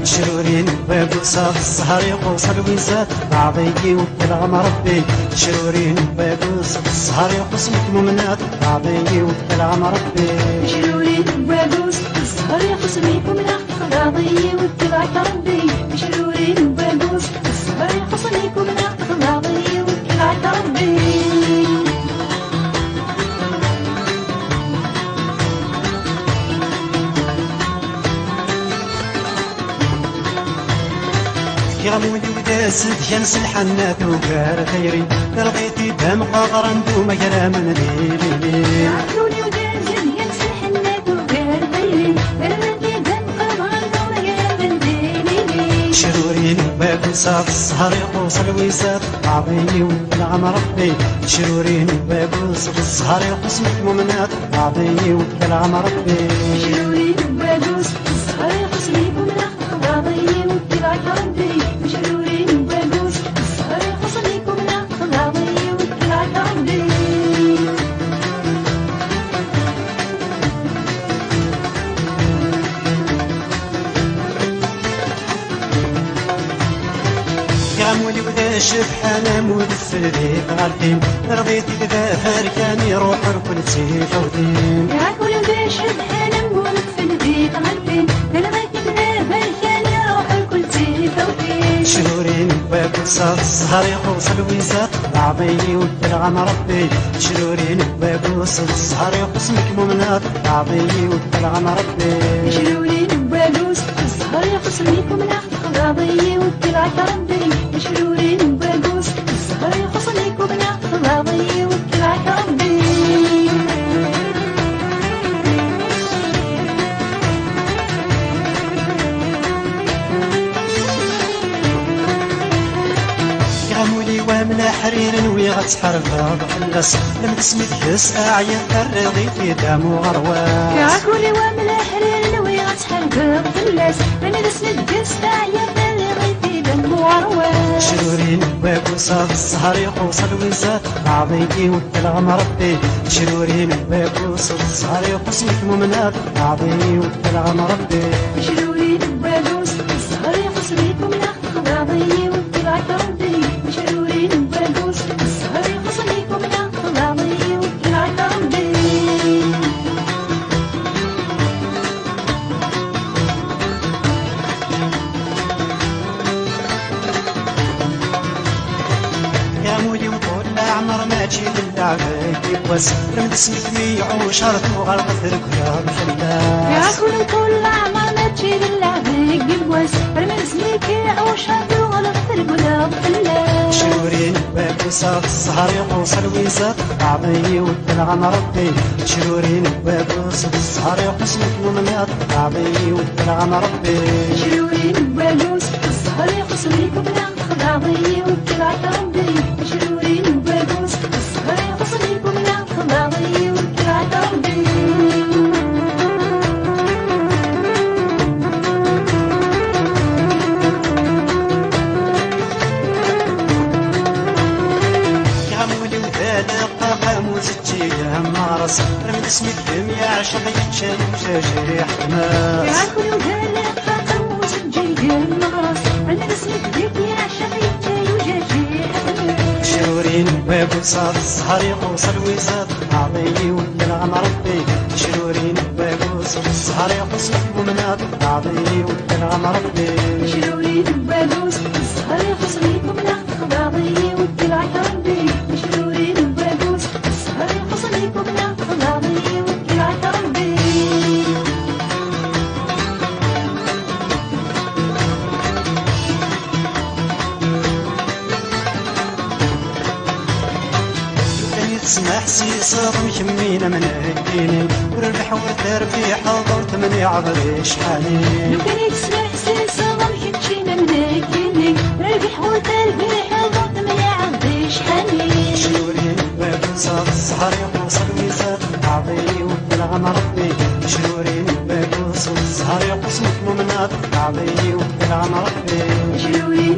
شرورين باب صاف السهر يقوصل ويزاد بعضي وكلام ربي. شرورين باب صاف السهر يقوصل مؤمنات بعضي وكلام ربي. شرورين باب صاف السهر يقوصل مؤمنات بعضي وكلام ربي. شرورين باب صاف السهر يقوصل مؤمنات بعضي وكلام ربي. يا مولي وداسد ينس الحنات وكار خيري لقيتي دم قاغر ندوم كلام ليلي. يا مولي وداسد ينس الحنات وكار خيري لقيتي دم قاغر ندوم كلام ليلي. شرورين باب صاف السهر يقوصل ويزاد بعضي وكلام ربي. شرورين باب صاف السهر يقوصل مؤمنات بعضي وكلام ربي. شرورين باب صاف السهر يقوصل مؤمنات بعضي وكلام ربي. شرورين باب صاف السهر يقوصل مؤمنات بعضي وكلام ربي. يا مولي وذا شبحانة مود السلبيك غالدين رضيتي كذا فاركاني روح ركن سيفة ودين. يا مولي وذا شبحانة مود السلبيك غالدين رضيتي كذا فاركاني روح ركن سيفة ودين. شهورين باب صاف السهر يقوصل ويزاد بعضي وكلام ربي. شهورين باب صاف السهر يقوصل مؤمنات بعضي وكلام ربي. شرورين باب صاف السهر يقوصل مؤمنات بعضي وكلام ربي. شرورين باب صاف السهر يقوصل مؤمنات بعضي وكلام ربي. يا مولي ومن حرير ويغتحرف الناس لم تسميت يس أعين الرضي في دم وغرواس. يا مولي ومن حرير ويغتحرف الناس لم تسميت يس أعين الرضي في دم وغرواس. شرورين باب صاف السهر يقوصل ويزاد بعضي وكلام ربي. شرورين باب صاف السهر يقوصل مؤمنات بعضي وكلام ربي. شرورين باب صاف السهر يقوصل مؤمنات بعضي وكلام ربي. شرورين باب صاف السهر يقوصل مؤمنات بعضي وكلام ربي. يا مولي وطول العمر ما تجي للعب يبوس رمد اسمك ميع وشرط وغلط ركاب يا الناس. كل طول العمر ما تجي للعب يبوس رمد اسمك ميع وشرط وغلط ركاب الناس. شرورين باب صاف السهر يقوصل ويزاد بعضي وكلام ربي. شرورين باب صاف السهر يقوصل مؤمنات بعضي وكلام ربي. شرورين باب صاف السهر يقوصل مؤمنات بعضي وكلام ربي. شرورين باب صاف السهر يقوصل مؤمنات بعضي وكلام ربي. يا مولي وذالق قاقام وزتي يا مارس رمد اسمك دم يا عشق يتشال وجاجي حماس. يا كل ذلك خاتم وسجل المغرس رمد اسمك ديك يا عشقي وجاجي حماس. شرورين باب صاف السهر يقوصل ويزاد بعضي وكلام ربي. شرورين باب صاف السهر يقوصل مؤمنات بعضي وكلام ربي. شرورين باب صاف السهر يقوصل مؤمنات بعضي وكلام ربي. شرورين باب صاف السهر يقوصل مؤمنات بعضي وكلام ربي. تسمع حسيس مكمينة من هديني وربح وتربيح حضرت من يعبر شحالي. لو كان يتسمع حسيس ضمك تشينا من هكيني ربح وتربيح حضرت من يعبر شحالي. شرورين باب صاف السهر يقوصل ويزاد بعضي وكلام ربي. شرورين باب السهر يقسمك ممنات بعضي والكلام ربي مشلولين